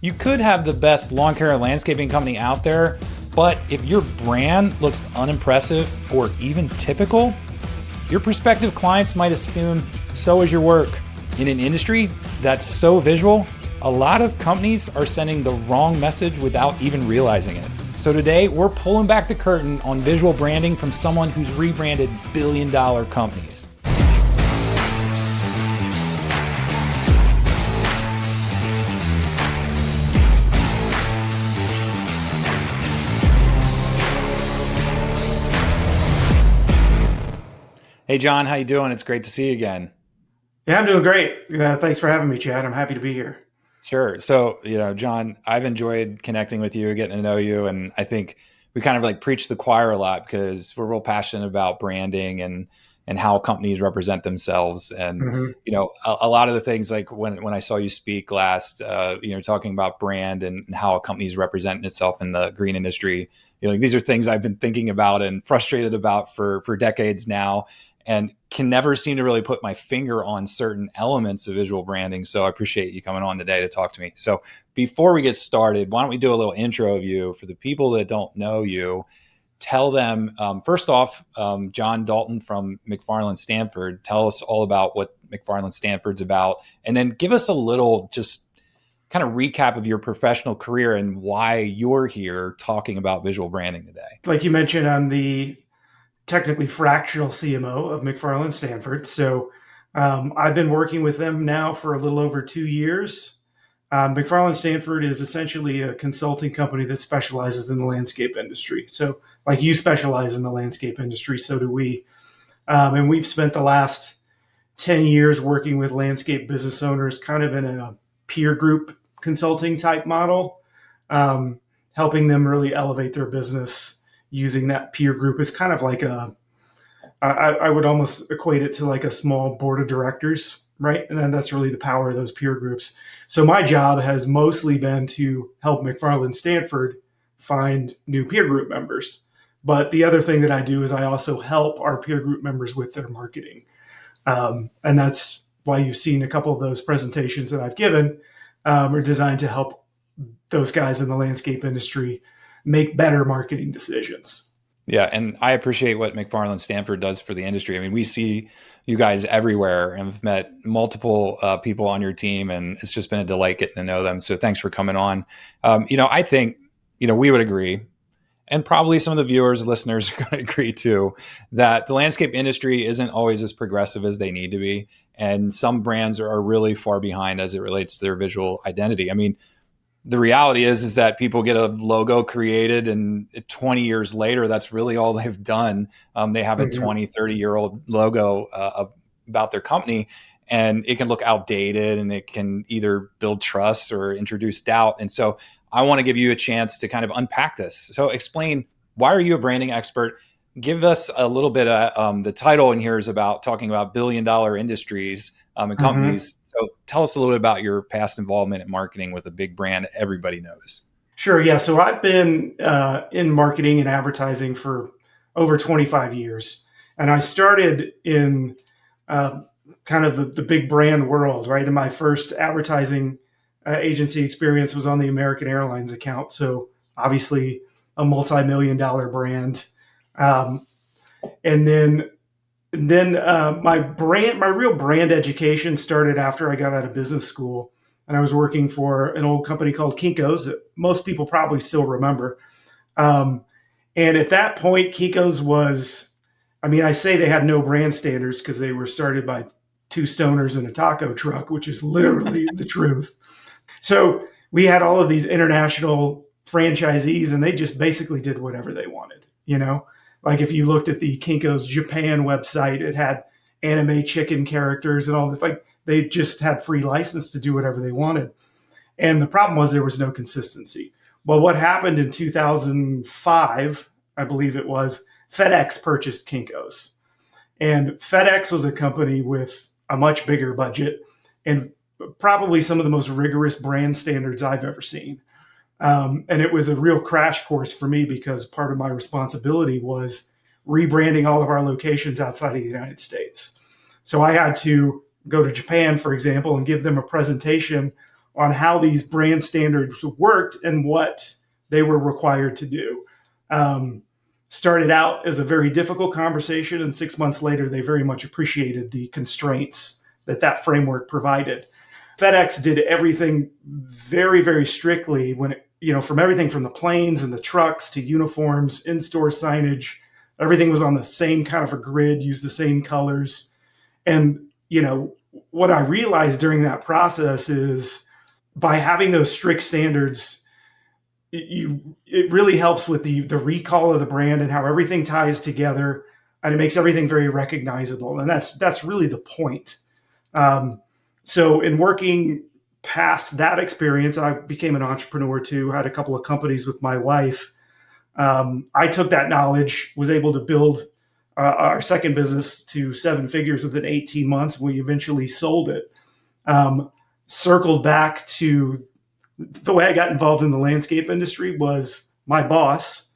You could have the best lawn care and landscaping company out there, but if your brand looks unimpressive or even typical, your prospective clients might assume so is your work. In an industry that's so visual, a lot of companies are sending the wrong message without even realizing it. So today, we're pulling back the curtain on visual branding from someone who's rebranded billion-dollar companies. Hey, John, how you doing? It's great to see you again. Yeah, I'm doing great. Thanks for having me, Chad. I'm happy to be here. Sure. So, John, I've enjoyed connecting with you, getting to know you, and I think we kind of like preach the choir a lot because we're real passionate about branding and how companies represent themselves. And hmm a lot of the things like when I saw you speak last, talking about brand and how a company's representing itself in the green industry. Like these are things I've been thinking about and frustrated about for decades now, and can never seem to really put my finger on certain elements of visual branding. So I appreciate you coming on today to talk to me. So before we get started, why don't we do a little intro of you for the people that don't know you? Tell them, first off, John Dalton from McFarland Stanford, tell us all about what McFarland Stanford's about, and then give us a little just kind of recap of your professional career and why you're here talking about visual branding today. Like you mentioned, I'm the technically fractional CMO of McFarland Stanford. So I've been working with them now for a little over 2 years. McFarland Stanford is essentially a consulting company that specializes in the landscape industry. So, like you specialize in the landscape industry, so do we. And we've spent the last 10 years working with landscape business owners kind of in a peer group consulting type model, helping them really elevate their business using that peer group is kind of like I would almost equate it to like a small board of directors, right? And then that's really the power of those peer groups. So my job has mostly been to help McFarland Stanford find new peer group members. But the other thing that I do is I also help our peer group members with their marketing. And that's why you've seen a couple of those presentations that I've given are designed to help those guys in the landscape industry make better marketing decisions. Yeah, and I appreciate what McFarland Stanford does for the industry. I mean, we see you guys everywhere, and I've met multiple people on your team, and it's just been a delight getting to know them. So thanks for coming on. I think we would agree, and probably some of the viewers, listeners are going to agree too, that the landscape industry isn't always as progressive as they need to be, and some brands are really far behind as it relates to their visual identity. I mean, the reality is that people get a logo created and 20 years later, that's really all they've done. They have a Mhm. 20, 30-year-old logo about their company, and it can look outdated and it can either build trust or introduce doubt. And so I want to give you a chance to kind of unpack this. So explain, why are you a branding expert? Give us a little bit of the title in here is about talking about billion-dollar industries and Mhm. companies. So tell us a little bit about your past involvement in marketing with a big brand that everybody knows. Sure. Yeah. So I've been in marketing and advertising for over 25 years. And I started in uh, kind of the big brand world, right? And my first advertising agency experience was on the American Airlines account. So obviously a multi-million dollar brand. Um, and then my real brand education started after I got out of business school, and I was working for an old company called Kinko's that most people probably still remember. Um, and at that point, Kinko's was, I mean, I say they had no brand standards because they were started by two stoners in a taco truck, which is literally the truth. So we had all of these international franchisees, and they just basically did whatever they wanted. Like if you looked at the Kinko's Japan website, it had anime chicken characters and all this. Like they just had free license to do whatever they wanted. And the problem was there was no consistency. Well, what happened in 2005, I believe it was, FedEx purchased Kinko's. And FedEx was a company with a much bigger budget and probably some of the most rigorous brand standards I've ever seen. And it was a real crash course for me because part of my responsibility was rebranding all of our locations outside of the United States. So I had to go to Japan, for example, and give them a presentation on how these brand standards worked and what they were required to do. Started out as a very difficult conversation, and 6 months later, they very much appreciated the constraints that that framework provided. FedEx did everything very, very strictly when it, from everything from the planes and the trucks to uniforms, in-store signage, everything was on the same kind of a grid, used the same colors. And, what I realized during that process is by having those strict standards, it really helps with the recall of the brand and how everything ties together, and it makes everything very recognizable. And that's really the point. So in working past that experience, I became an entrepreneur too. I had a couple of companies with my wife. I took that knowledge, was able to build our second business to 7 figures within 18 months. We eventually sold it. Circled back to the way I got involved in the landscape industry was my boss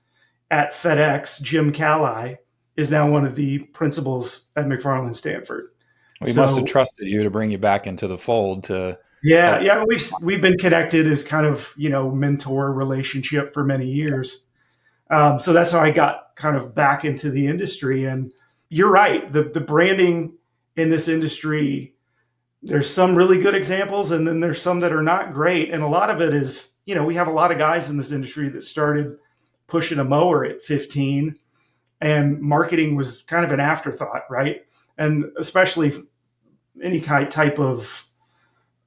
at FedEx, Jim Calley, is now one of the principals at McFarland Stanford. Well, he must have trusted you to bring you back into the fold to Yeah, yeah, we've been connected as kind of mentor relationship for many years. So that's how I got kind of back into the industry. And you're right, the branding in this industry, there's some really good examples, and then there's some that are not great. And a lot of it is, we have a lot of guys in this industry that started pushing a mower at 15, and marketing was kind of an afterthought, right? And especially any type of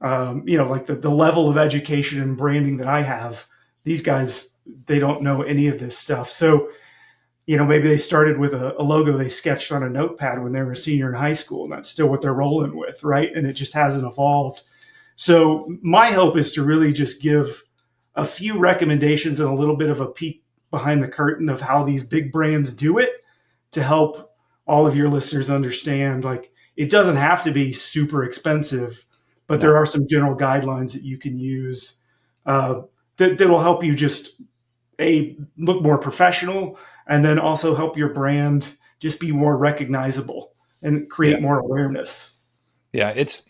like the level of education and branding that I have, these guys, they don't know any of this stuff. So, maybe they started with a logo they sketched on a notepad when they were a senior in high school, and that's still what they're rolling with, right? And it just hasn't evolved. So my hope is to really just give a few recommendations and a little bit of a peek behind the curtain of how these big brands do it to help all of your listeners understand, like, it doesn't have to be super expensive, but there are some general guidelines that you can use that will help you just look more professional, and then also help your brand just be more recognizable and create more awareness. Yeah, it's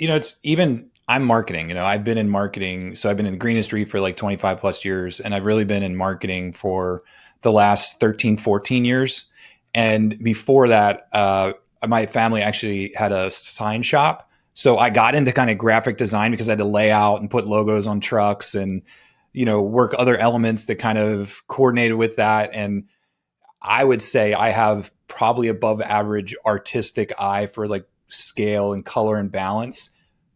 even I'm marketing. I've been in marketing, so I've been in the green industry for like 25 plus years, and I've really been in marketing for the last 13, 14 years. And before that, my family actually had a sign shop. So I got into kind of graphic design because I had to lay out and put logos on trucks and, work other elements that kind of coordinated with that. And I would say I have probably above average artistic eye for like scale and color and balance,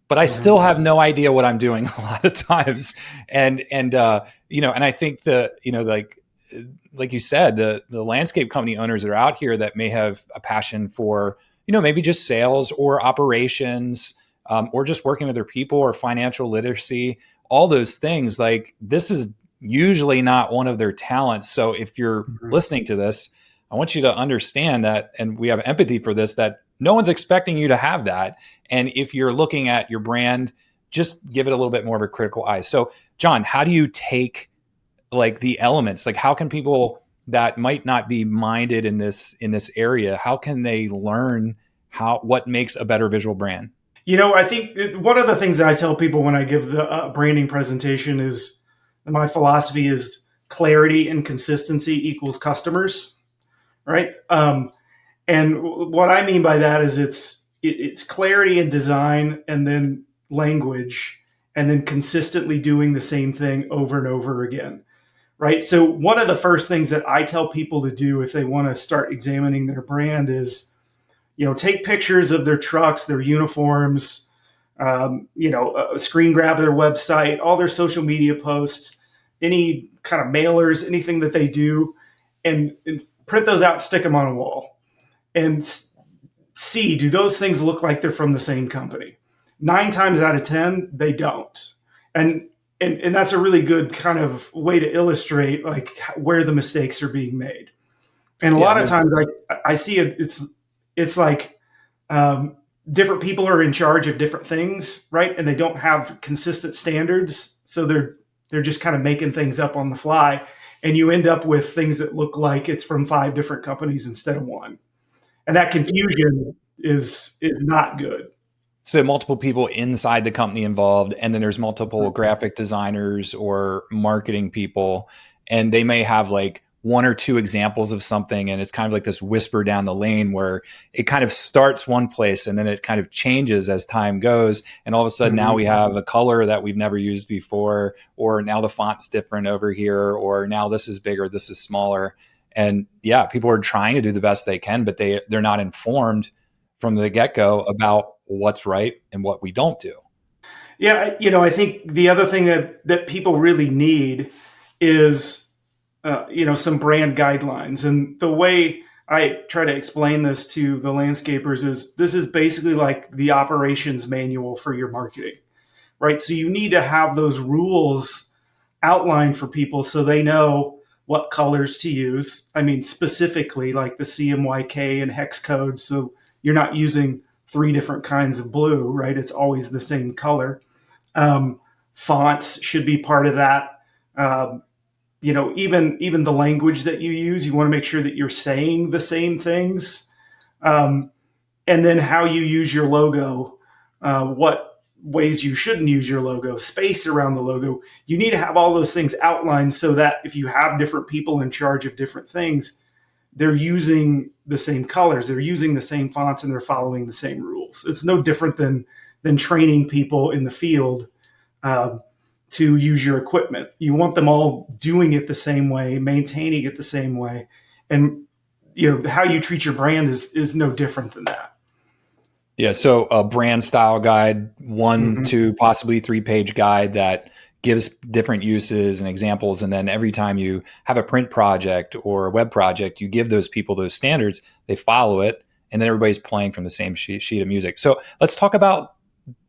but I still have no idea what I'm doing a lot of times. And I think like you said, the landscape company owners that are out here that may have a passion for, maybe just sales or operations, or just working with their people or financial literacy, all those things, like, this is usually not one of their talents. So if you're listening to this, I want you to understand that, and we have empathy for this, that no one's expecting you to have that. And if you're looking at your brand, just give it a little bit more of a critical eye. So John, how do you take like the elements, like how can people that might not be minded in this area, how can they learn what makes a better visual brand? I think one of the things that I tell people when I give the branding presentation is, my philosophy is clarity and consistency equals customers, right? And what I mean by that is it's clarity in design, and then language, and then consistently doing the same thing over and over again, right? So one of the first things that I tell people to do if they want to start examining their brand is, take pictures of their trucks, their uniforms, a screen grab of their website, all their social media posts, any kind of mailers, anything that they do, and print those out, stick them on a wall, and see, do those things look like they're from the same company? 9 times out of 10, they don't. And that's a really good kind of way to illustrate like where the mistakes are being made. And a lot of times I see it's like different people are in charge of different things, right? And they don't have consistent standards. So they're just kind of making things up on the fly. And you end up with things that look like it's from 5 different companies instead of one. And that confusion is not good. So multiple people inside the company involved, and then there's multiple graphic designers or marketing people, and they may have like one or two examples of something, and it's kind of like this whisper down the lane where it kind of starts one place and then it kind of changes as time goes, and all of a sudden now we Mhm. have a color that we've never used before, or now the font's different over here, or now this is bigger, this is smaller. And yeah, people are trying to do the best they can, but they're not informed from the get-go about what's right and what we don't do. Yeah, I think the other thing that people really need is some brand guidelines. And the way I try to explain this to the landscapers is this is basically like the operations manual for your marketing, right? So you need to have those rules outlined for people so they know what colors to use. I mean, specifically like the CMYK and hex codes. So you're not using three different kinds of blue, right? It's always the same color. Um, Fonts should be part of that. Even the language that you use, you want to make sure that you're saying the same things. Um, and then how you use your logo, what ways you shouldn't use your logo, space around the logo. You need to have all those things outlined so that if you have different people in charge of different things, they're using the same colors, they're using the same fonts, and they're following the same rules. It's no different than training people in the field uh, to use your equipment. You want them all doing it the same way, maintaining it the same way, and how you treat your brand is no different than that. Yeah. So a brand style guide, one, Mm-hmm. two, possibly 3-page guide that gives different uses and examples. And then every time you have a print project or a web project, you give those people those standards, they follow it, and then everybody's playing from the same sheet of music. So let's talk about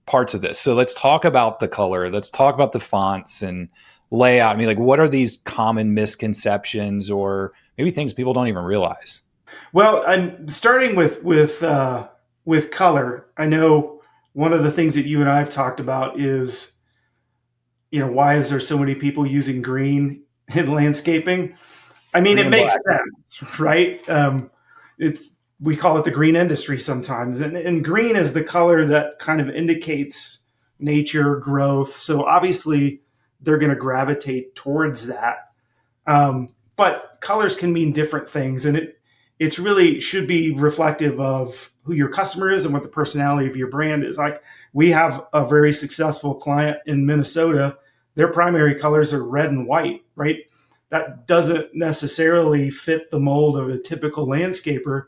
parts of this. So let's talk about the color. Let's talk about the fonts and layout. I mean, like, what are these common misconceptions or maybe things people don't even realize? Well, I'm starting with color. I know one of the things that you and I have talked about is why is there so many people using green in landscaping? I mean, Green it and makes black. sense, right? It's we call it the green industry sometimes, and green is the color that kind of indicates nature, growth. So obviously, they're going to gravitate towards that. But colors can mean different things, and it's really should be reflective of who your customer is and what the personality of your brand is. Like we have a very successful client in Minnesota. Their primary colors are red and white, right? That doesn't necessarily fit the mold of a typical landscaper,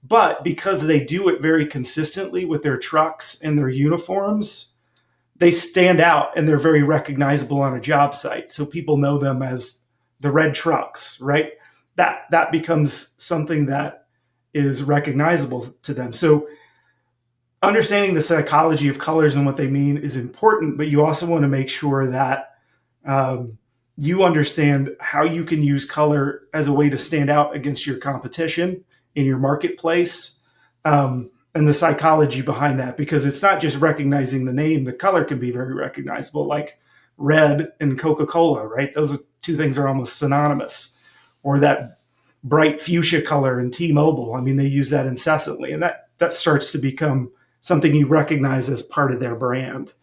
but because they do it very consistently with their trucks and their uniforms, they stand out and they're very recognizable on a job site. So people know them as the red trucks, right? That becomes something that is recognizable to them. So understanding the psychology of colors and what they mean is important, but you also want to make sure that um, you understand how you can use color as a way to stand out against your competition in your marketplace, and the psychology behind that, because it's not just recognizing the name. The color can be very recognizable, like red and Coca-Cola, right? Those two things are almost synonymous. Or that bright fuchsia color in T-Mobile. I mean, they use that incessantly, and that starts to become something you recognize as part of their brand.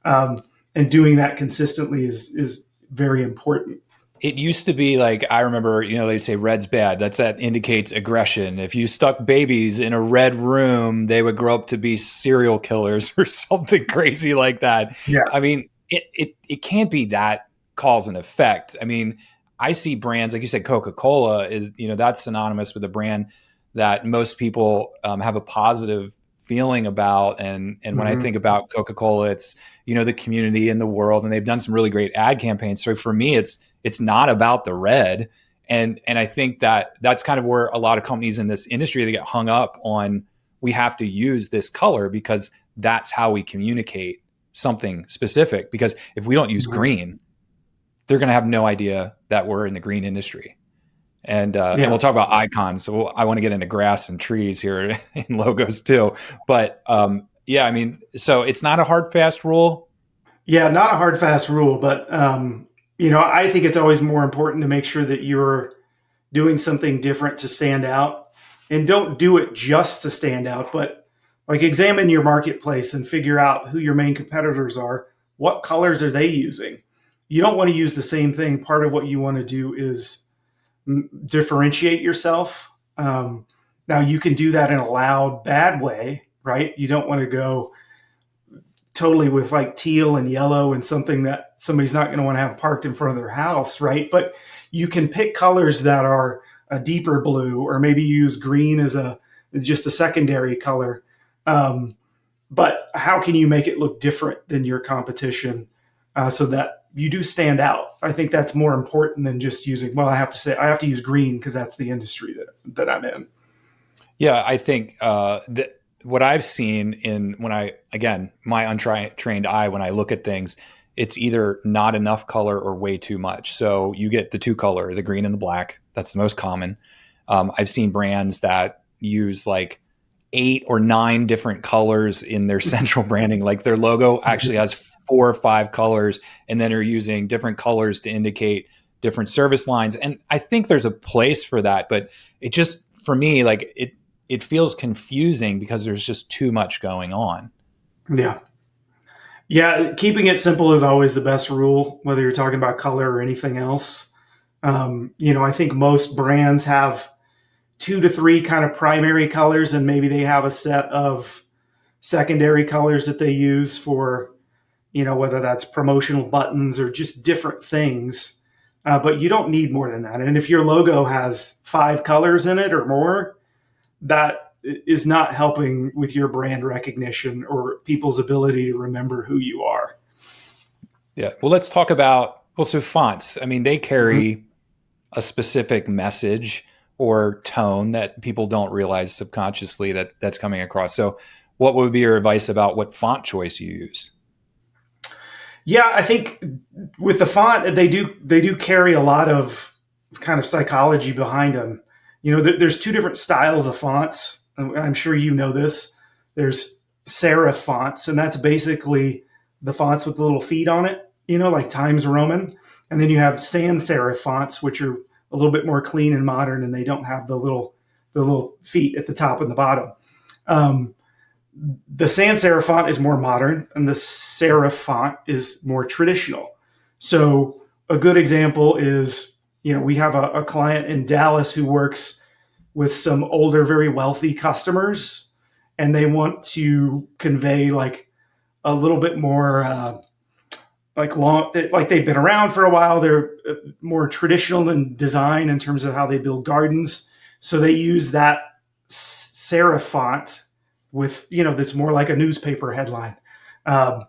Um, and doing that consistently is very important. It used to be like, I remember, they'd say red's bad. That indicates aggression. If you stuck babies in a red room, they would grow up to be serial killers or something crazy like that. Yeah. I mean, it can't be that cause and effect. I mean, I see brands like you said, Coca-Cola is, that's synonymous with a brand that most people have a positive feeling about. And when I Mm-hmm. think about Coca-Cola, it's the community in the world, and they've done some really great ad campaigns. So for me, it's not about the red. And I think that's kind of where a lot of companies in this industry, they get hung up on, we have to use this color because that's how we communicate something specific. Because if we don't use Mm-hmm. green, they're going to have no idea that we're in the green industry. And Yeah. we'll talk about icons. So I want to get into grass and trees here in logos too. But yeah, I mean, so it's not a hard fast rule. Yeah. Not a hard, fast rule, but, I think it's always more important to make sure that you're doing something different to stand out, and don't do it just to stand out, but Like examine your marketplace and figure out who your main competitors are. What colors are they using? You don't want to use the same thing. Part of what you want to do is differentiate yourself. Now you can do that in a loud, bad way, right? You don't want to go totally with like teal and yellow and something that somebody's not going to want to have parked in front of their house, right? But you can pick colors that are a deeper blue, or maybe use green as a just a secondary color. Um, but how can you make it look different than your competition, so that you do stand out? I think that's more important than just using. Well, I have to use green because that's the industry that I'm in. Yeah, I think that what I've seen in when I, again, my untrained eye, when I look at things, it's either not enough color or way too much. So you get the two color, the green and the black. That's the most common. I've seen brands that use like 8 or 9 different colors in their central branding. Like their logo actually has 4 or 5 colors, and then are using different colors to indicate different service lines. And I think there's a place for that, but it just, for me, like it feels confusing because there's just too much going on. Yeah. Yeah. Keeping it simple is always the best rule, whether you're talking about color or anything else. I think most brands have 2 to 3 kind of primary colors, and maybe they have a set of secondary colors that they use for, whether that's promotional buttons or just different things. But you don't need more than that. And if your logo has 5 colors in it or more, that is not helping with your brand recognition or people's ability to remember who you are. Yeah. Well, let's talk about, well, so fonts. I mean, they Mhm. carry a specific message or tone that people don't realize subconsciously that that's coming across. So what would be your advice about what font choice you use? Yeah, I think with the font, they do carry a lot of kind of psychology behind them. There's 2 different styles of fonts. I'm sure you know this. There's serif fonts, and that's basically the fonts with the little feet on it, like Times Roman. And then you have sans serif fonts, which are a little bit more clean and modern, and they don't have the little feet at the top and the bottom. Um, the sans serif font is more modern, and the serif font is more traditional. So a good example is, we have a client in Dallas who works with some older, very wealthy customers, and they want to convey like a little bit more, like long, like they've been around for a while. They're more traditional in design in terms of how they build gardens. So they use that serif font with, that's more like a newspaper headline. Um,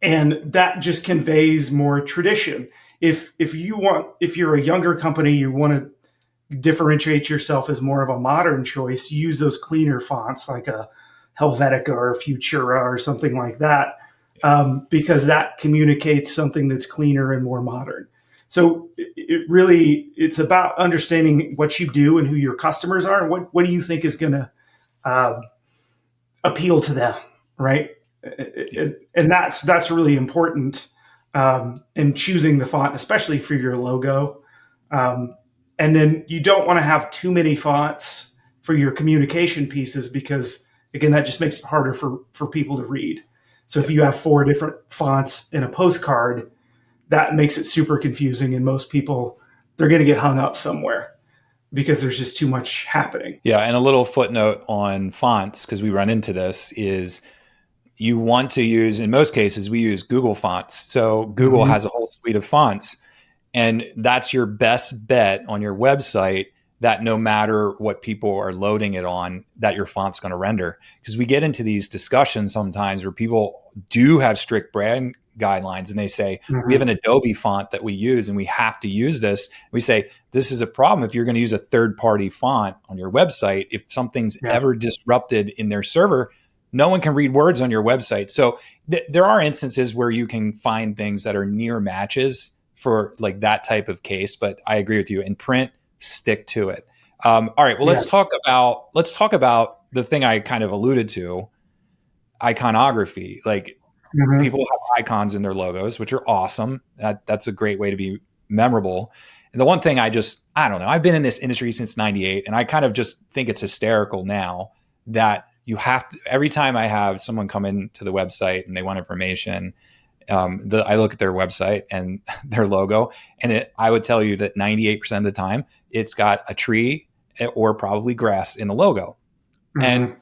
and that just conveys more tradition. If you're a younger company, you want to differentiate yourself as more of a modern choice, use those cleaner fonts like a Helvetica or a Futura or something like that, because that communicates something that's cleaner and more modern. So it's about understanding what you do and who your customers are, and what do you think is going to uh, appeal to them, right? Yeah. And that's really important in choosing the font, especially for your logo. Um, and then you don't want to have too many fonts for your communication pieces, because again, that just makes it harder for people to read. So if Yeah. you have 4 different fonts in a postcard, that makes it super confusing, and most people, they're going to get hung up somewhere because there's just too much happening. Yeah. And a little footnote on fonts, because we run into this, is you want to use, in most cases, we use Google fonts. So Google Mm-hmm. has a whole suite of fonts, and that's your best bet on your website, that no matter what people are loading it on, that your font's going to render. Because we get into these discussions sometimes where people do have strict brand guidelines, and they say, we have Mm-hmm. an Adobe font that we use and we have to use this. We say, this is a problem if you're going to use a third party font on your website. If something's Yeah. ever disrupted in their server, no one can read words on your website. So there are instances where you can find things that are near matches for like that type of case. But I agree with you. In print, stick to it. All right. Well, Yeah. let's talk about the thing I kind of alluded to, iconography. Like Mm-hmm. people have icons in their logos, which are awesome. That's a great way to be memorable. And the one thing I don't know. I've been in this industry since '98, and I kind of just think it's hysterical now that you have to, every time I have someone come into the website and they want information, I look at their website and their logo, and I would tell you that 98% of the time it's got a tree or probably grass in the logo. And Mm-hmm.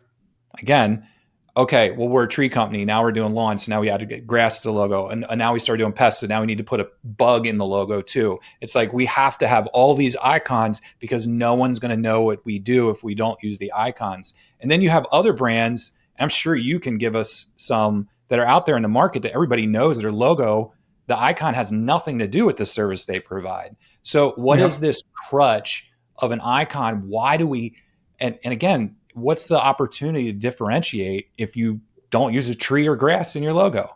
again, okay, well, we're a tree company. Now we're doing lawn. So now we had to get grass to the logo. And now we start doing pests. So now we need to put a bug in the logo too. It's like we have to have all these icons because no one's going to know what we do if we don't use the icons. And then you have other brands. I'm sure you can give us some that are out there in the market that everybody knows their logo, the icon has nothing to do with the service they provide. So what is Yep. this crutch of an icon? Why do we, and again, what's the opportunity to differentiate if you don't use a tree or grass in your logo?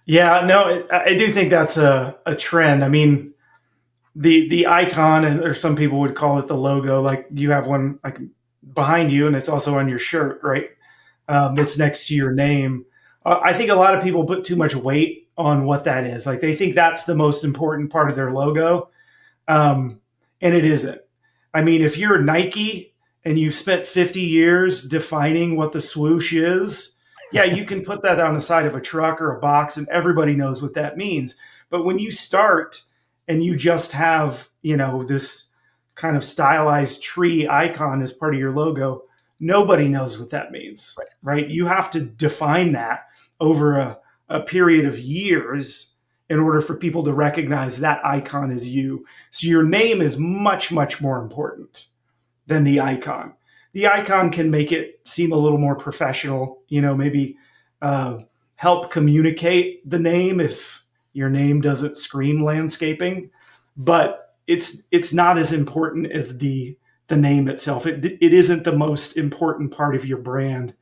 Yeah, no, I do think that's a trend. I mean, the icon, or some people would call it the logo. Like you have one like behind you, and it's also on your shirt, right? That's next to your name. I think a lot of people put too much weight on what that is. Like they think that's the most important part of their logo, and it isn't. I mean, if you're Nike and you've spent 50 years defining what the swoosh is, yeah, you can put that on the side of a truck or a box and everybody knows what that means. But when you start and you just have, this kind of stylized tree icon as part of your logo, nobody knows what that means, right? You have to define that over a period of years in order for people to recognize that icon as you. So your name is much, much more important than the icon. The icon can make it seem a little more professional, maybe uh, help communicate the name if your name doesn't scream landscaping, but it's not as important as the name itself. It isn't the most important part of your brand,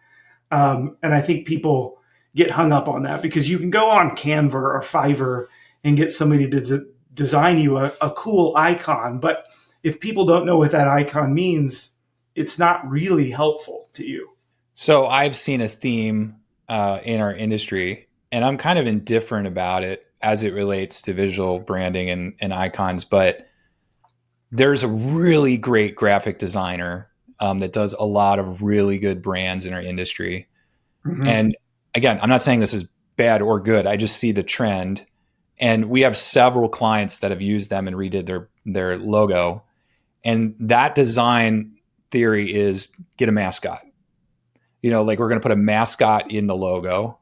and I think people get hung up on that because you can go on Canva or Fiverr and get somebody to design you a cool icon, but if people don't know what that icon means, it's not really helpful to you. So I've seen a theme in our industry, and I'm kind of indifferent about it as it relates to visual branding and icons. But there's a really great graphic designer that does a lot of really good brands in our industry. Mm-hmm. And again, I'm not saying this is bad or good. I just see the trend. And we have several clients that have used them and redid their logo. And that design theory is get a mascot. Like we're going to put a mascot in the logo.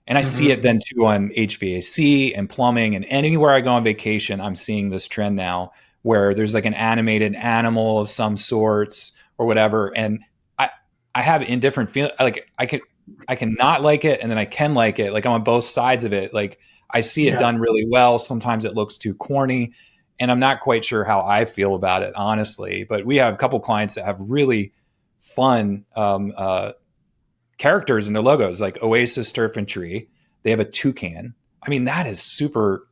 And I see Mm-hmm. it then too on HVAC and plumbing. And anywhere I go on vacation, I'm seeing this trend now where there's like an animated animal of some sorts or whatever. And I have indifferent feel. Like I can not like it, and then I can like it. Like I'm on both sides of it. Like I see it Yeah. done really well. Sometimes it looks too corny, and I'm not quite sure how I feel about it, honestly. But we have a couple clients that have really fun characters in their logos, like Oasis Turf and Tree. They have a toucan. I mean, that is super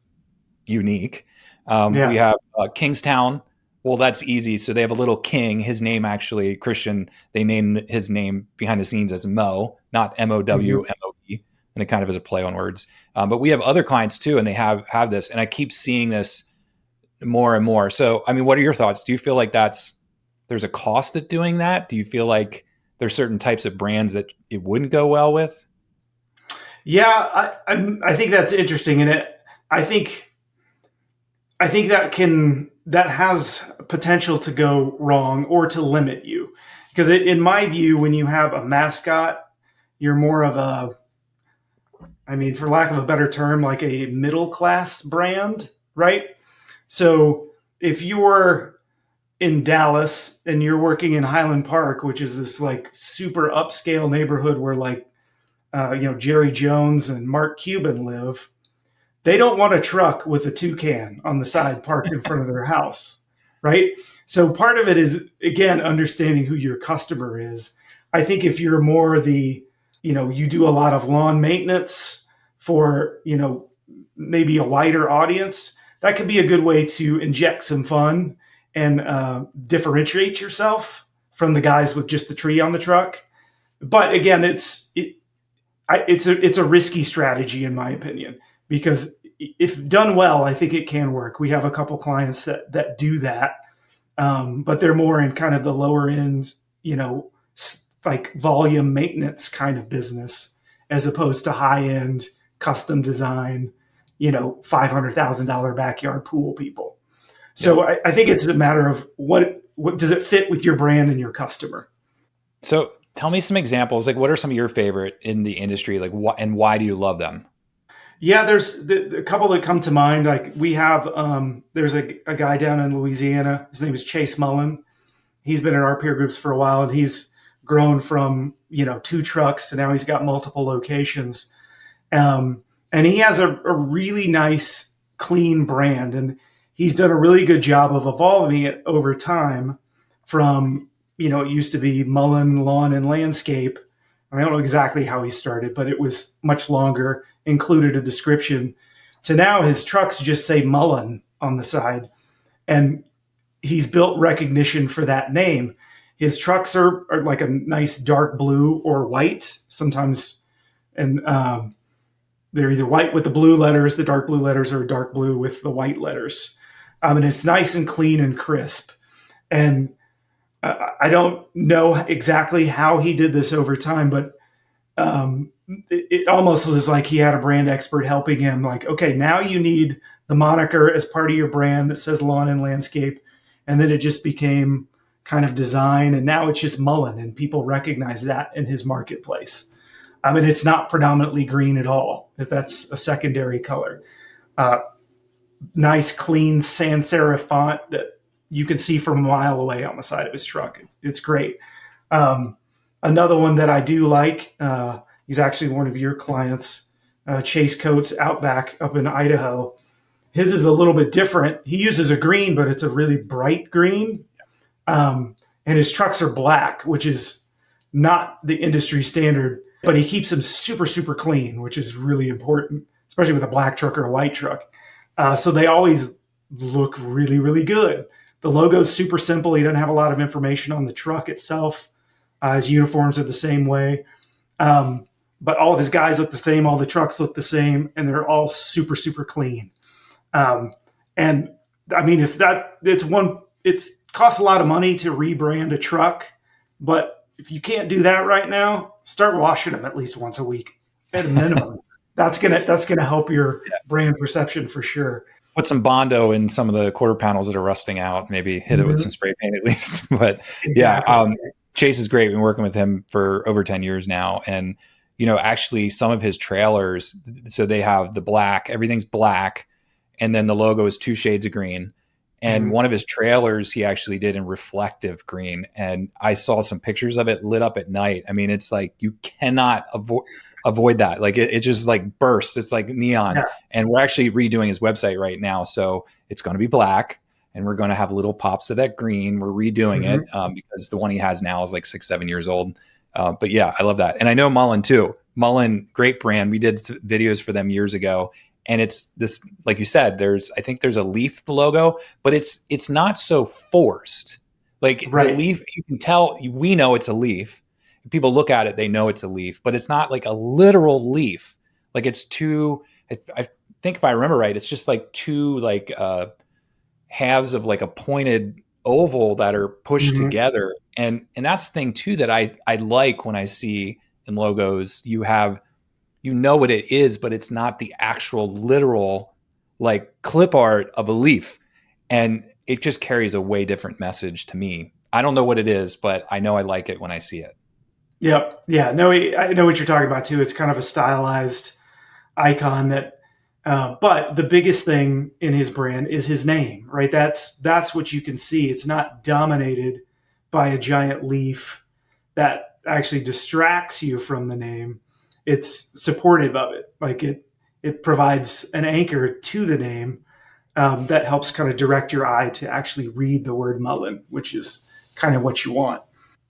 unique. We Yeah. have Kingstown. Well, that's easy. So they have a little king. His name actually, Christian, they named his name behind the scenes as Mo, not Mm-hmm. MOWMOE. And it kind of is a play on words. But we have other clients too, and they have this. And I keep seeing this more and more. So, I mean, what are your thoughts? Do you feel like there's a cost at doing that? Do you feel like there's certain types of brands that it wouldn't go well with? Yeah, I think that's interesting, and I think I think that has potential to go wrong or to limit you because in my view, when you have a mascot, you're more of a, I mean, for lack of a better term, like a middle class brand, right? So if you're in Dallas and you're working in Highland Park, which is this like super upscale neighborhood where like Jerry Jones and Mark Cuban live, they don't want a truck with a toucan on the side parked in front of their house, right? So part of it is again understanding who your customer is. I think if you're more you do a lot of lawn maintenance for, maybe a wider audience, that could be a good way to inject some fun and differentiate yourself from the guys with just the tree on the truck. But again, it's a risky strategy in my opinion because if done well, I think it can work. We have a couple clients that do that, but they're more in kind of the lower end, like volume maintenance kind of business as opposed to high end custom design, $500,000 backyard pool people. Yeah. So I think it's a matter of what does it fit with your brand and your customer. So tell me some examples. Like, what are some of your favorite in the industry? Like, what and why do you love them? Yeah, there's a couple that come to mind. Like we have, there's a guy down in Louisiana. His name is Chase Mullen. He's been in our peer groups for a while, and he's grown from 2 trucks to now he's got multiple locations. And he has a really nice, clean brand, and he's done a really good job of evolving it over time. From it used to be Mullen Lawn and Landscape. I don't know exactly how he started, but it was much longer, included a description. To now, his trucks just say Mullen on the side, and he's built recognition for that name. His trucks are like a nice dark blue or white sometimes, and they're either white with the blue letters, the dark blue letters, or dark blue with the white letters. And it's nice and clean and crisp. And I don't know exactly how he did this over time, but it almost was like he had a brand expert helping him. Like, okay, now you need the moniker as part of your brand that says lawn and landscape. And then it just became kind of design. And now it's just Mullen, and people recognize that in his marketplace. I mean, it's not predominantly green at all. That's a secondary color. Uh, Nice, clean sans serif font that you can see from a mile away on the side of his truck. It's great. Another one that I do like, he's actually one of your clients, Chase Coates Outback up in Idaho. His is a little bit different. He uses a green, but it's a really bright green. And his trucks are black, which is not the industry standard, but he keeps them super, super clean, which is really important, especially with a black truck or a white truck. So they always look really, really good. The logo's super simple. He doesn't have a lot of information on the truck itself. His uniforms are the same way. But all of his guys look the same. All the trucks look the same, and they're all super, super clean. And I mean, it costs a lot of money to rebrand a truck, but if you can't do that right now, start washing them at least once a week at a minimum. That's gonna help your brand perception for sure. Put some Bondo in some of the quarter panels that are rusting out. Maybe hit it with some spray paint at least. But Exactly. yeah, Chase is great. We've been working with him for over 10 years now, and actually some of his trailers. So they have the black. Everything's black, and then the logo is 2 shades of green. And one of his trailers he actually did in reflective green, and I saw some pictures of it lit up at night. I mean, it's like you cannot avoid that. Like it just like bursts. It's like neon. Yeah. And we're actually redoing his website right now, so it's going to be black, and we're going to have little pops of that green. We're redoing it because the one he has now is like 6-7 years old. But yeah, I love that, and I know Mullen too. Mullen, great brand. We did videos for them years ago. And it's this, like you said, I think there's a leaf logo, but it's not so forced. Like the leaf, you can tell, we know it's a leaf. People look at it, they know it's a leaf, but it's not like a literal leaf. Like it's I think if I remember right, it's just like 2 like halves of like a pointed oval that are pushed together. And that's the thing too that I like when I see in logos, you know what it is, but it's not the actual literal like clip art of a leaf. And it just carries a way different message to me. I don't know what it is, but I know I like it when I see it. Yep. Yeah. No, I know what you're talking about too. It's kind of a stylized icon that, but the biggest thing in his brand is his name, right? That's what you can see. It's not dominated by a giant leaf that actually distracts you from the name. It's supportive of it. Like it provides an anchor to the name that helps kind of direct your eye to actually read the word Mullen, which is kind of what you want.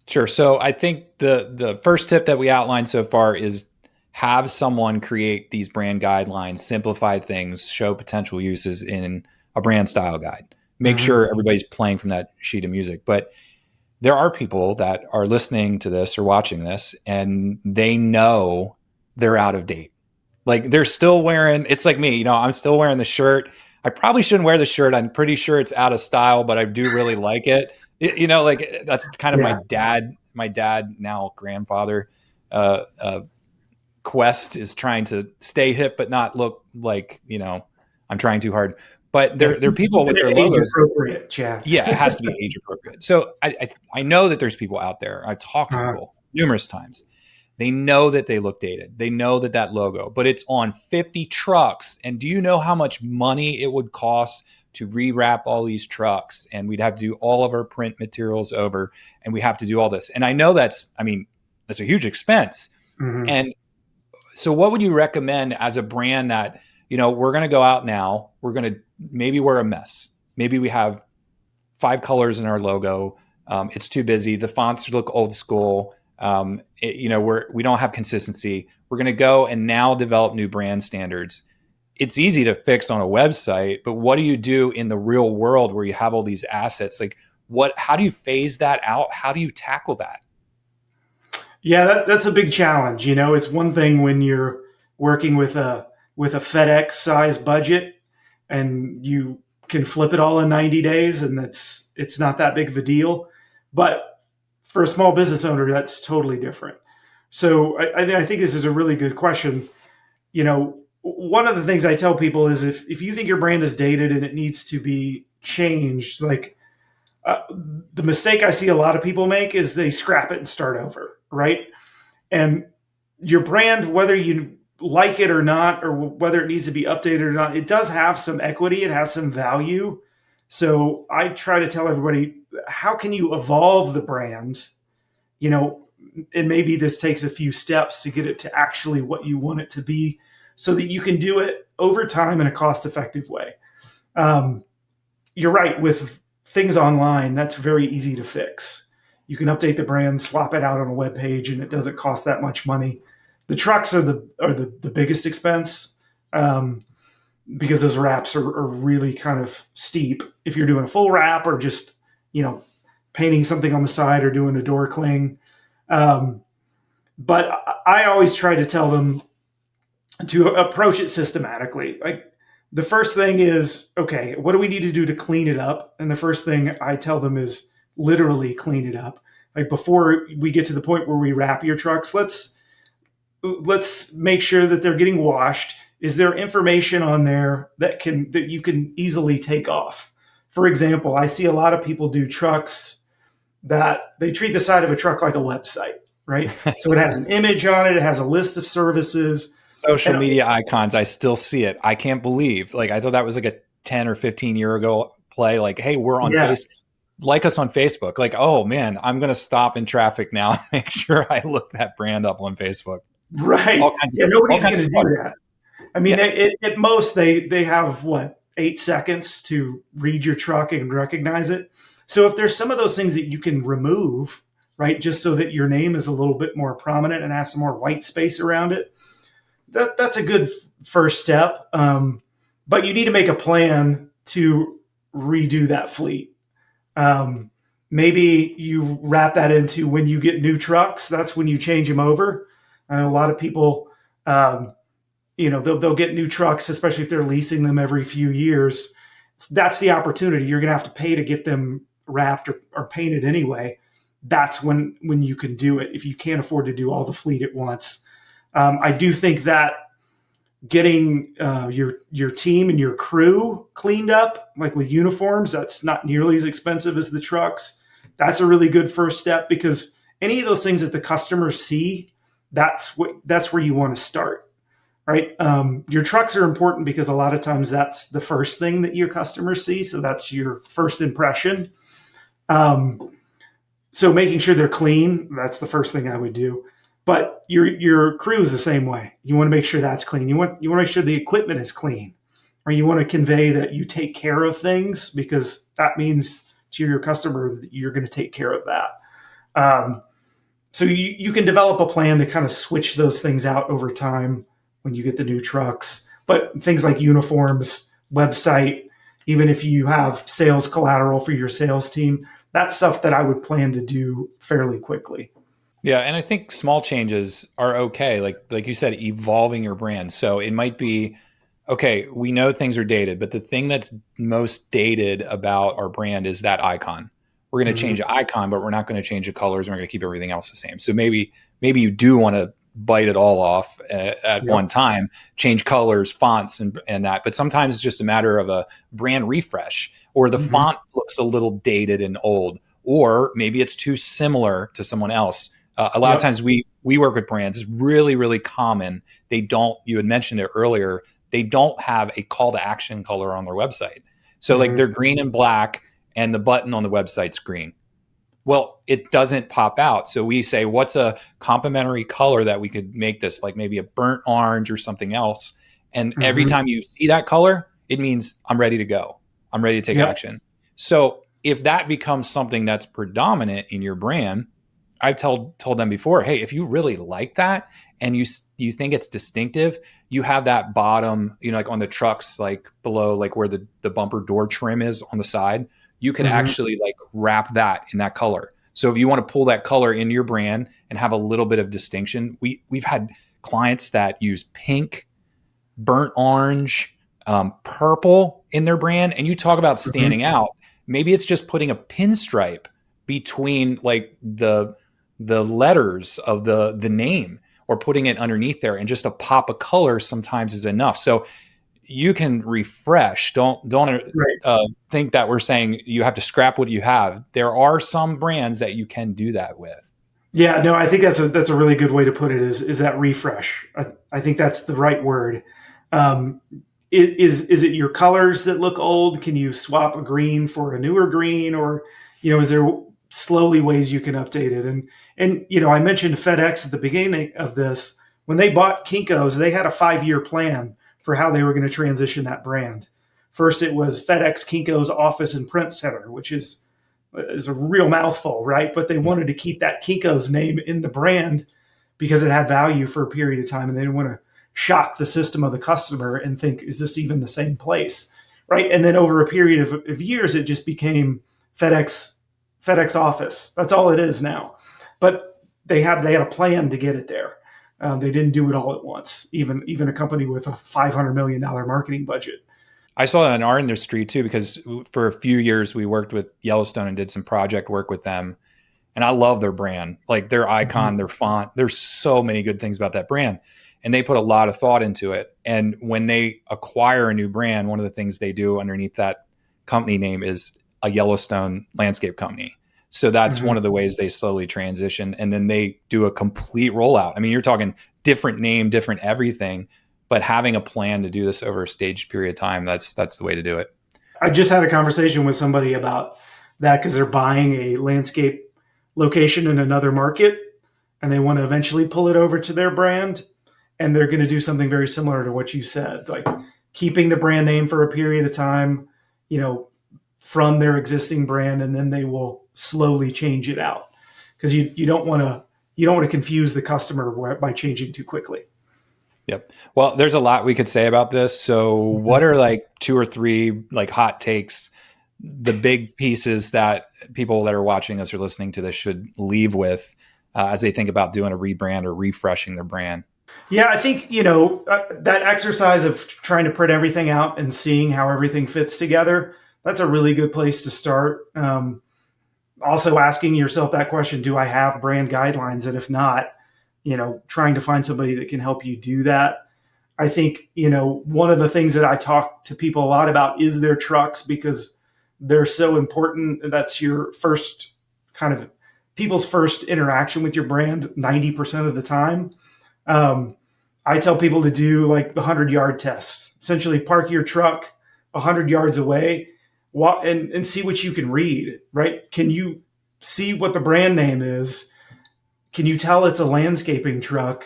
Sure. So I think the first tip that we outlined so far is have someone create these brand guidelines, simplify things, show potential uses in a brand style guide. Make sure everybody's playing from that sheet of music. But there are people that are listening to this or watching this, and they know they're out of date. Like they're still wearing, it's like me, I'm still wearing the shirt. I probably shouldn't wear the shirt. I'm pretty sure it's out of style, but I do really like it. Like that's kind of my dad, now grandfather, quest is trying to stay hip but not look like, I'm trying too hard. But Yeah. there are people with their Age logos. appropriate, Chad. Yeah, it has to be age appropriate. So I know that there's people out there. I've talked to Uh, people numerous times. They know that they look dated. They know that logo, but it's on 50 trucks. And do you know how much money it would cost to rewrap all these trucks? And we'd have to do all of our print materials over, and we have to do all this. And I know that's a huge expense. mhm. And so what would you recommend as a brand that, we're going to go out now, we're going to maybe wear a mess. Maybe we have 5 colors in our logo. It's too busy. The fonts look old school. We don't have consistency. We're going to go and now develop new brand standards. It's easy to fix on a website, but what do you do in the real world where you have all these assets? Like how do you phase that out? How do you tackle that? Yeah, that's a big challenge. It's one thing when you're working with a FedEx size budget and you can flip it all in 90 days, and it's not that big of a deal. But for a small business owner, that's totally different. So I think this is a really good question. One of the things I tell people is if you think your brand is dated and it needs to be changed, like the mistake I see a lot of people make is they scrap it and start over, right? And your brand, whether you like it or not, or whether it needs to be updated or not, it does have some equity. It has some value. So I try to tell everybody, how can you evolve the brand? And maybe this takes a few steps to get it to actually what you want it to be so that you can do it over time in a cost-effective way. You're right. With things online, that's very easy to fix. You can update the brand, swap it out on a web page, and it doesn't cost that much money. The trucks are the biggest expense because those wraps are really kind of steep. If you're doing a full wrap or just painting something on the side or doing a door cling, but I always try to tell them to approach it systematically. Like the first thing is, okay, what do we need to do to clean it up? And the first thing I tell them is literally clean it up. Like before we get to the point where we wrap your trucks, let's make sure that they're getting washed. Is there information on there that you can easily take off? For example, I see a lot of people do trucks that they treat the side of a truck like a website, right? So it has an image on it. It has a list of services. Social media icons. I still see it. I can't believe, I thought that was like a 10 or 15 year ago play. Like, hey, we're on Facebook. Like us on Facebook. Like, oh man, I'm going to stop in traffic now and make sure I look that brand up on Facebook. Right. Yeah, nobody's going to do that. I mean, at most they have 8 seconds to read your truck and recognize it. So if there's some of those things that you can remove, right, just so that your name is a little bit more prominent and has some more white space around it, that's a good first step. But you need to make a plan to redo that fleet. Maybe you wrap that into when you get new trucks. That's when you change them over. A lot of people, they'll get new trucks, especially if they're leasing them every few years. That's the opportunity. You're going to have to pay to get them wrapped or painted anyway. That's when you can do it if you can't afford to do all the fleet at once. I do think that getting your team and your crew cleaned up, like with uniforms, that's not nearly as expensive as the trucks. That's a really good first step because any of those things that the customers see, that's where you want to start, right? Your trucks are important because a lot of times that's the first thing that your customers see. So that's your first impression. So making sure they're clean, that's the first thing I would do. But your crew is the same way. You want to make sure that's clean. You want to make sure the equipment is clean, or you want to convey that you take care of things because that means to your customer that you're going to take care of that. So you can develop a plan to kind of switch those things out over time when you get the new trucks. But things like uniforms, website, even if you have sales collateral for your sales team, that's stuff that I would plan to do fairly quickly. Yeah, and I think small changes are okay. Like you said, evolving your brand. So it might be, okay, we know things are dated, but the thing that's most dated about our brand is that icon. We're going to Hmm. change the icon, but we're not going to change the colors. And we're going to keep everything else the same. So maybe you do want to bite it all off at one Yep. time, change colors, fonts, and that. But sometimes it's just a matter of a brand refresh, or the Hmm. font looks a little dated and old, or maybe it's too similar to someone else. A lot of Yep. times we work with brands. It's really, really common. They don't. You had mentioned it earlier. They don't have a call to action color on their website. So like Hmm. they're green and black, and the button on the website's green. Well, it doesn't pop out. So we say, what's a complementary color that we could make this, like maybe a burnt orange or something else? And every Hmm. time you see that color, it means I'm ready to go. I'm ready to take Yep. action. So if that becomes something that's predominant in your brand, I've told them before, hey, if you really like that and you think it's distinctive, you have that bottom, like on the trucks, like below, like where the bumper door trim is on the side, you could Hmm. actually like wrap that in that color. So if you want to pull that color into your brand and have a little bit of distinction, we've had clients that use pink, burnt orange, purple in their brand. And you talk about Hmm. standing out. Maybe it's just putting a pinstripe between like the letters of the name, or putting it underneath there, and just a pop of color sometimes is enough. So you can refresh. Don't Right. think that we're saying you have to scrap what you have. There are some brands that you can do that with. Yeah, no, I think that's a really good way to put it. Is that refresh? I think that's the right word. Um, is it your colors that look old? Can you swap a green for a newer green, or is there slowly ways you can update it? And I mentioned FedEx at the beginning of this. When they bought Kinko's, they had a 5-year plan for how they were going to transition that brand. First, it was FedEx Kinko's Office and Print Center, which is a real mouthful, right? But they wanted to keep that Kinko's name in the brand because it had value for a period of time, and they didn't want to shock the system of the customer and think, is this even the same place, right? And then over a period of years, it just became FedEx FedEx Office. That's all it is now. But they had a plan to get it there. They didn't do it all at once. Even a company with a $500 million marketing budget. I saw that in our industry too, because for a few years we worked with Yellowstone and did some project work with them. And I love their brand, like their icon, Mhm. their font. There's so many good things about that brand. And they put a lot of thought into it. And when they acquire a new brand, one of the things they do underneath that company name is a Yellowstone landscape company. So that's Mhm. one of the ways they slowly transition. And then they do a complete rollout. I mean, you're talking different name, different everything, but having a plan to do this over a staged period of time, that's the way to do it. I just had a conversation with somebody about that because they're buying a landscape location in another market and they want to eventually pull it over to their brand. And they're going to do something very similar to what you said, like keeping the brand name for a period of time, you know, from their existing brand, and then they will slowly change it out because you don't want to confuse the customer by changing too quickly. Yep. Well, there's a lot we could say about this. So, what are like two or three like hot takes, the big pieces that people that are watching us or listening to this should leave with as they think about doing a rebrand or refreshing their brand? Yeah, I think that exercise of trying to print everything out and seeing how everything fits together. That's a really good place to start. Also, asking yourself that question: do I have brand guidelines? And if not, trying to find somebody that can help you do that. I think one of the things that I talk to people a lot about is their trucks because they're so important. That's your first kind of people's first interaction with your brand 90% of the time. Um, I tell people to do like the 100-yard test. Essentially, park your truck 100 yards away, walk and see what you can read. Right? Can you see what the brand name is? Can you tell it's a landscaping truck?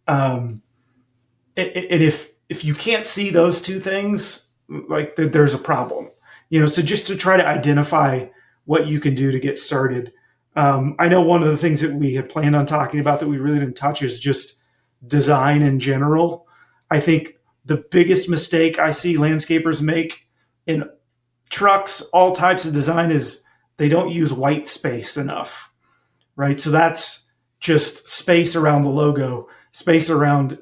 Um, and if you can't see those two things, like there's a problem. So just to try to identify what you can do to get started. I know one of the things that we had planned on talking about that we really didn't touch is just design in general. I think the biggest mistake I see landscapers make in trucks, all types of design, is they don't use white space enough, right? So that's just space around the logo, space around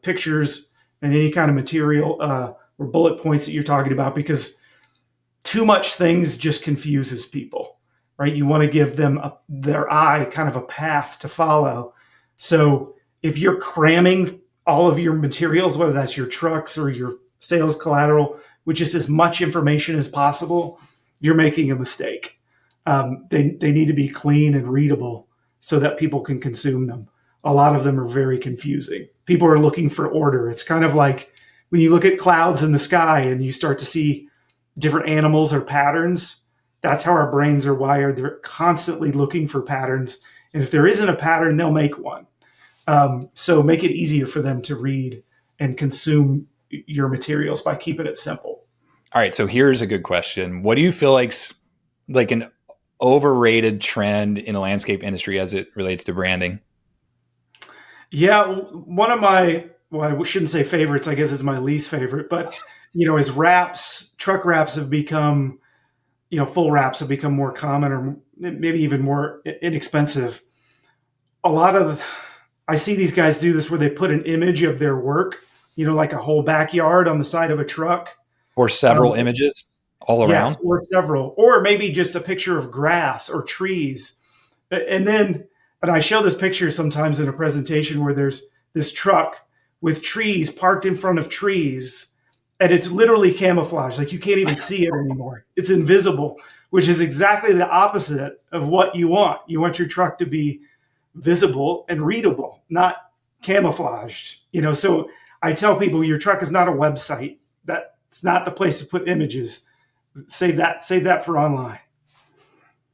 pictures and any kind of material or bullet points that you're talking about, because too much things just confuses people. right? You want to give them their eye kind of a path to follow. So if you're cramming all of your materials, whether that's your trucks or your sales collateral, with just as much information as possible, you're making a mistake. They need to be clean and readable so that people can consume them. A lot of them are very confusing. People are looking for order. It's kind of like when you look at clouds in the sky and you start to see different animals or patterns. That's how our brains are wired. They're constantly looking for patterns. And if there isn't a pattern, they'll make one. So make it easier for them to read and consume your materials by keeping it simple. All right. So here's a good question. What do you feel like an overrated trend in the landscape industry as it relates to branding? Yeah, one of my, well, I shouldn't say favorites. I guess it's my least favorite, but as wraps, truck wraps have become, full wraps have become more common or maybe even more inexpensive. A lot of, I see these guys do this where they put an image of their work, like a whole backyard on the side of a truck. Or several images all Yes, around? or several, or maybe just a picture of grass or trees. And I show this picture sometimes in a presentation where there's this truck with trees parked in front of trees, and it's literally camouflage. Like you can't even see it anymore. It's invisible, which is exactly the opposite of what you want. You want your truck to be visible and readable, not camouflaged. So I tell people your truck is not a website. That's not the place to put images. Save that for online.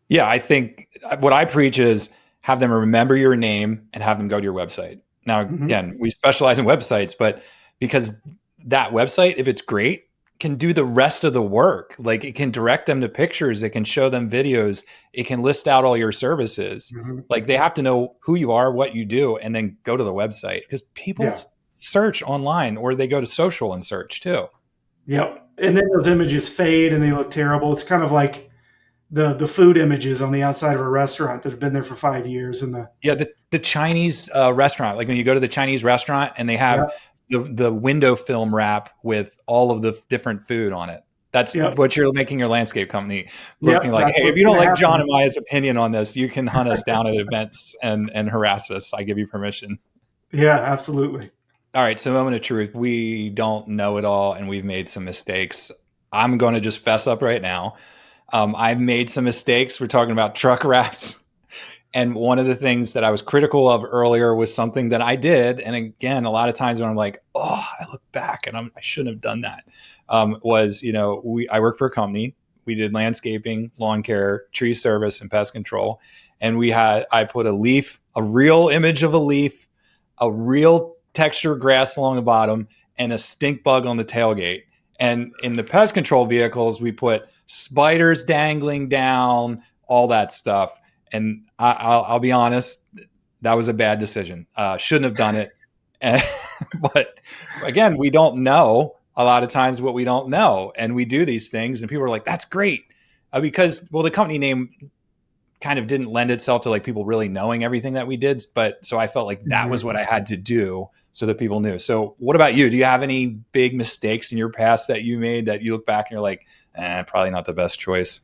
Yeah, I think what I preach is have them remember your name and have them go to your website. Now, again, we specialize in websites, but because that website, if it's great, can do the rest of the work. Like it can direct them to pictures, it can show them videos, it can list out all your services. Like they have to know who you are, what you do, and then go to the website because people search online or they go to social and search too. Yep. And then those images fade and they look terrible. It's kind of like the food images on the outside of a restaurant that have been there for 5 years. And the Chinese restaurant, like when you go to the Chinese restaurant and they have the window film wrap with all of the different food on it. That's what you're making your landscape company looking like. Hey, if you don't like John and Maya's opinion on this, you can hunt us down at events and harass us. I give you permission. Yeah, absolutely. All right. So moment of truth. We don't know it all and we've made some mistakes. I'm going to just fess up right now. I've made some mistakes. We're talking about truck wraps. And one of the things that I was critical of earlier was something that I did. And again, a lot of times when I'm like, oh, I look back and I shouldn't have done that. I worked for a company. We did landscaping, lawn care, tree service, and pest control. And I put a real image of a leaf, a real texture grass along the bottom, and a stink bug on the tailgate. And in the pest control vehicles, we put spiders dangling down, all that stuff. And I'll be honest, that was a bad decision. Shouldn't have done it. But again, we don't know a lot of times what we don't know. And we do these things and people are like, that's great. Because the company name kind of didn't lend itself to like people really knowing everything that we did. But so I felt like that was what I had to do so that people knew. So what about you? Do you have any big mistakes in your past that you made that you look back and you're like, probably not the best choice?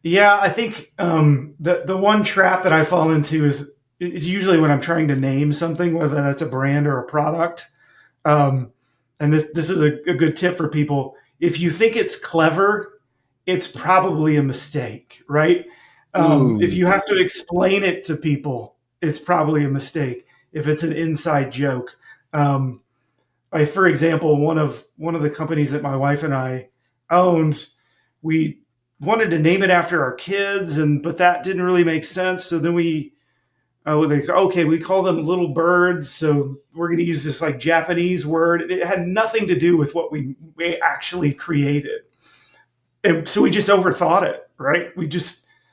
Yeah, I think the one trap that I fall into is usually when I'm trying to name something, whether that's a brand or a product. And this is a good tip for people. If you think it's clever, it's probably a mistake, right? If you have to explain it to people, it's probably a mistake. If it's an inside joke, for example, one of the companies that my wife and I owned, we wanted to name it after our kids, but that didn't really make sense. So then we call them little birds. So we're going to use this like Japanese word. It had nothing to do with what we actually created. And so we just overthought it, right?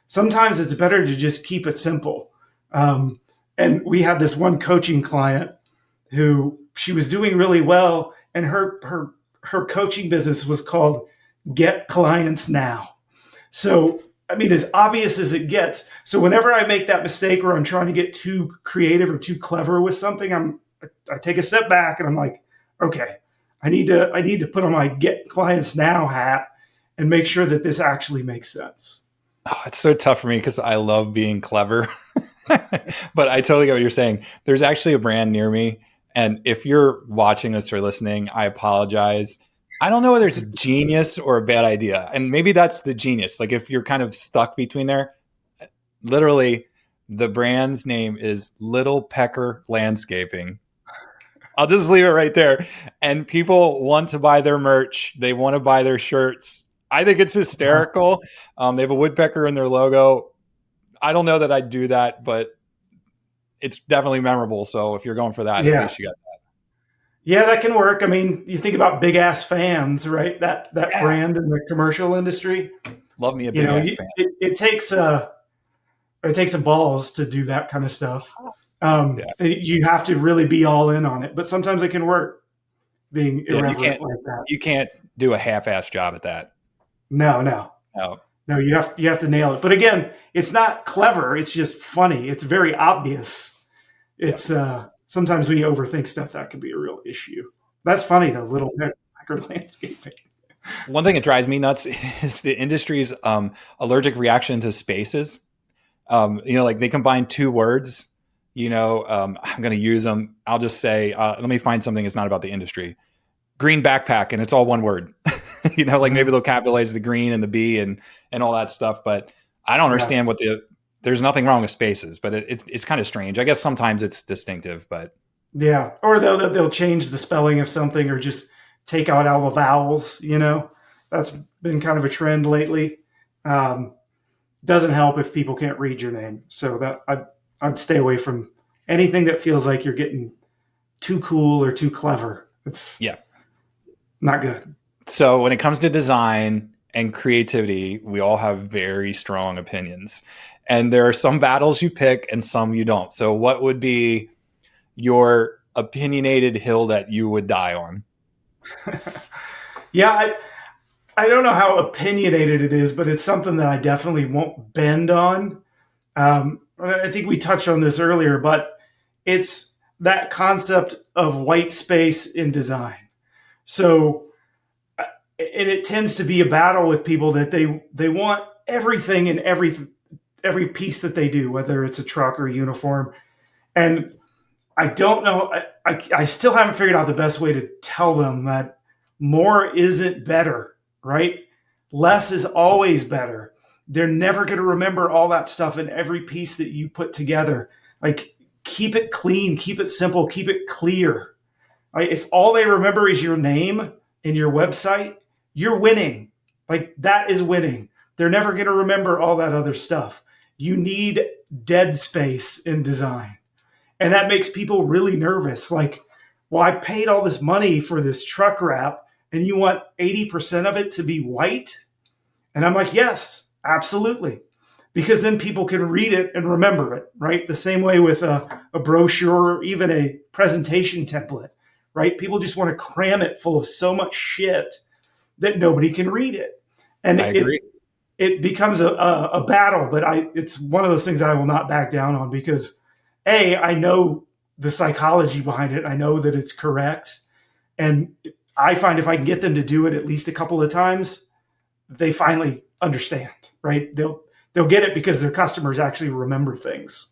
Sometimes it's better to just keep it simple. And we had this one coaching client who she was doing really well. And her coaching business was called Get Clients Now. So, I mean, as obvious as it gets. So whenever I make that mistake or I'm trying to get too creative or too clever with something, I take a step back and I'm like, okay, I need to put on my Get Clients Now hat and make sure that this actually makes sense. Oh, it's so tough for me because I love being clever. But I totally get what you're saying. There's actually a brand near me. And if you're watching this or listening, I apologize. I don't know whether it's genius or a bad idea. And maybe that's the genius. Like if you're kind of stuck between there, literally the brand's name is Little Pecker Landscaping. I'll just leave it right there. And people want to buy their merch. They want to buy their shirts. I think it's hysterical. They have a woodpecker in their logo. I don't know that I'd do that, but it's definitely memorable. So if you're going for that, at Yeah. least you got Yeah, that can work. I mean, you think about big ass fans, right? That that. brand in the commercial industry. Love me a You big know, ass fan. it takes some balls to do that kind of stuff. Yeah. You have to really be all in on it, but sometimes it can work being Yeah. irreverent like that. You can't do a half-ass job at that. No, no, No. no. You have to nail it. But again, it's not clever. It's just funny. It's very obvious. Yeah. It's sometimes when you overthink stuff, that could be a real issue. That's funny though. Little Pecker Landscaping. One thing that drives me nuts is the industry's allergic reaction to spaces. Like they combine two words. I'm going to use them. I'll just say, let me find something that's not about the industry. Green backpack, and it's all one word. Like maybe they'll capitalize the green and the B and all that stuff. But I don't Yeah. understand there's nothing wrong with spaces, but it's kind of strange. I guess sometimes it's distinctive, but Yeah, or they'll change the spelling of something, or just take out all the vowels. That's been kind of a trend lately. Um, doesn't help if people can't read your name. So I'd stay away from anything that feels like you're getting too cool or too clever. It's yeah. not good. So when it comes to design and creativity, we all have very strong opinions. And there are some battles you pick and some you don't. So what would be your opinionated hill that you would die on? Yeah, I don't know how opinionated it is, but it's something that I definitely won't bend on. I think we touched on this earlier, but it's that concept of white space in design. So, and it tends to be a battle with people that they want everything in every piece that they do, whether it's a truck or a uniform. And I don't know. I still haven't figured out the best way to tell them that more isn't better, right? Less is always better. They're never going to remember all that stuff in every piece that you put together. Like, keep it clean, keep it simple, keep it clear. Like, if all they remember is your name and your website, you're winning. Like, that is winning. They're never going to remember all that other stuff. You need dead space in design. And that makes people really nervous. Like, well, I paid all this money for this truck wrap, and you want 80% of it to be white? And I'm like, yes, absolutely. Because then people can read it and remember it, right? The same way with a brochure or even a presentation template, right? People just want to cram it full of so much shit that nobody can read it. And I agree. it becomes a battle, but it's one of those things I will not back down on because I know the psychology behind it. I know that it's correct. And I find if I can get them to do it at least a couple of times, they finally understand, right? They'll get it because their customers actually remember things.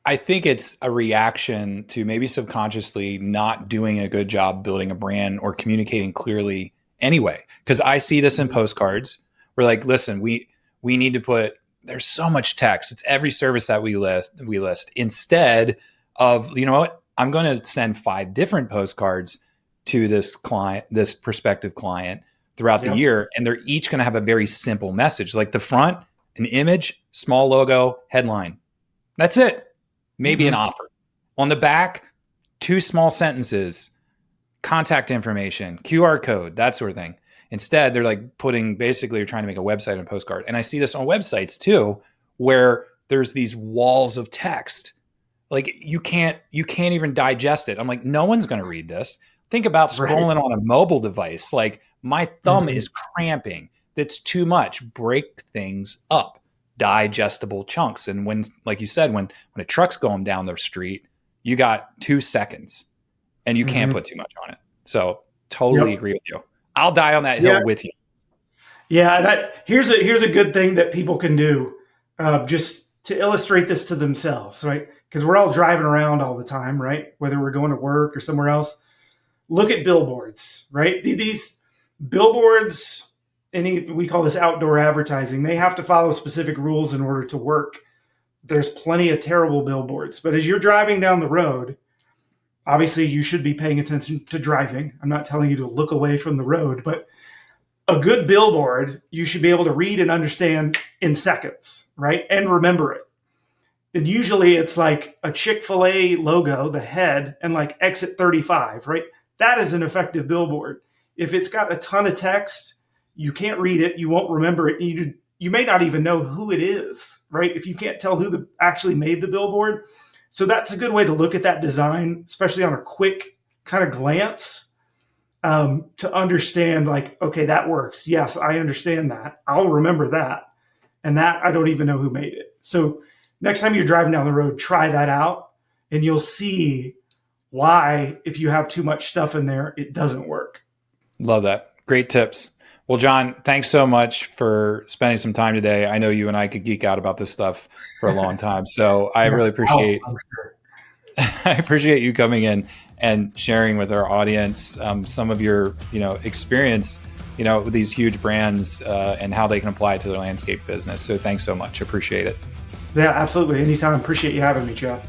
I think it's a reaction to maybe subconsciously not doing a good job building a brand or communicating clearly anyway. Because I see this in postcards. We're like, listen, we need to put, there's so much text. It's every service that we list. Instead of, you know what, I'm going to send 5 different postcards to this client, this prospective client throughout the Yep. year. And they're each going to have a very simple message. Like the front, an image, small logo, headline. That's it. Maybe an offer. On the back, 2 small sentences, contact information, QR code, that sort of thing. Instead, they're like basically you're trying to make a website and postcard. And I see this on websites too, where there's these walls of text. Like you can't even digest it. I'm like, no one's going to read this. Think about scrolling on a mobile device. Like my thumb is cramping. That's too much. Break things up. Digestible chunks. And when, like you said, when a truck's going down the street, you got 2 seconds and you can't put too much on it. So totally agree with you. I'll die on that hill with you. Yeah, here's a good thing that people can do, just to illustrate this to themselves, right? Because we're all driving around all the time, right? Whether we're going to work or somewhere else. Look at billboards, right? These billboards, we call this outdoor advertising. They have to follow specific rules in order to work. There's plenty of terrible billboards, but as you're driving down the road, obviously you should be paying attention to driving. I'm not telling you to look away from the road, but a good billboard, you should be able to read and understand in seconds, right? And remember it. And usually it's like a Chick-fil-A logo, the head, and like exit 35, right? That is an effective billboard. If it's got a ton of text, you can't read it, you won't remember it. You may not even know who it is, right? If you can't tell who actually made the billboard. So that's a good way to look at that design, especially on a quick kind of glance, to understand like, okay, that works. Yes, I understand that. I'll remember that. And that I don't even know who made it. So next time you're driving down the road, try that out and you'll see why, if you have too much stuff in there, it doesn't work. Love that. Great tips. Well, John, thanks so much for spending some time today. I know you and I could geek out about this stuff for a long time. So I really appreciate I appreciate you coming in and sharing with our audience some of your experience with these huge brands and how they can apply it to their landscape business. So thanks so much. Appreciate it. Yeah, absolutely. Anytime. Appreciate you having me, Joe.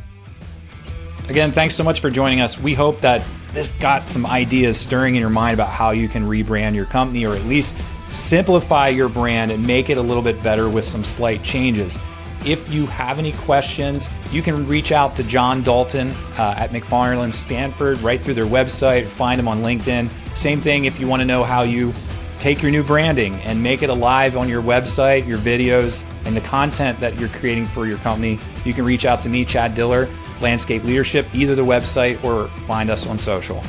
Again, thanks so much for joining us. We hope that this got some ideas stirring in your mind about how you can rebrand your company, or at least simplify your brand and make it a little bit better with some slight changes. If you have any questions, you can reach out to John Dalton at McFarland Stanford right through their website, find them on LinkedIn. Same thing if you want to know how you take your new branding and make it alive on your website, your videos, and the content that you're creating for your company. You can reach out to me, Chad Diller, Landscape Leadership, either the website or find us on social.